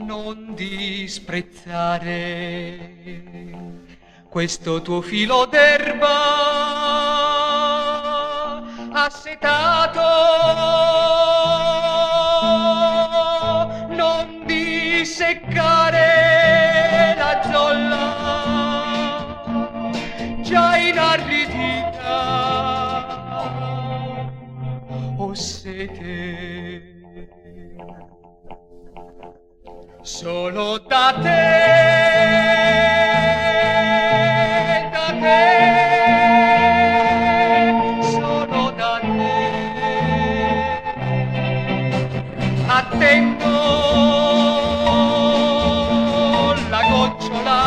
non disprezzare questo tuo filo d'erba assetato, non disseccare la zolla già inarridita. Ho sete solo da te, solo da te. Attendo la gocciola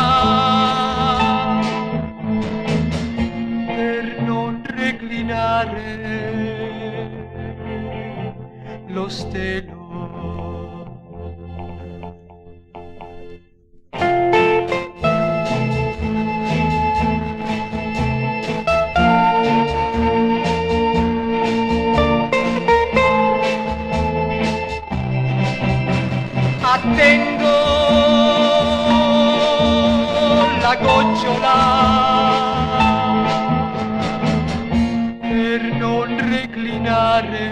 per non reclinare lo stelo. Attendo la gocciola per non reclinare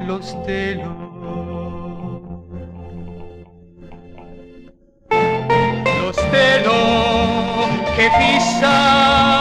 lo stelo. Lo stelo che fissa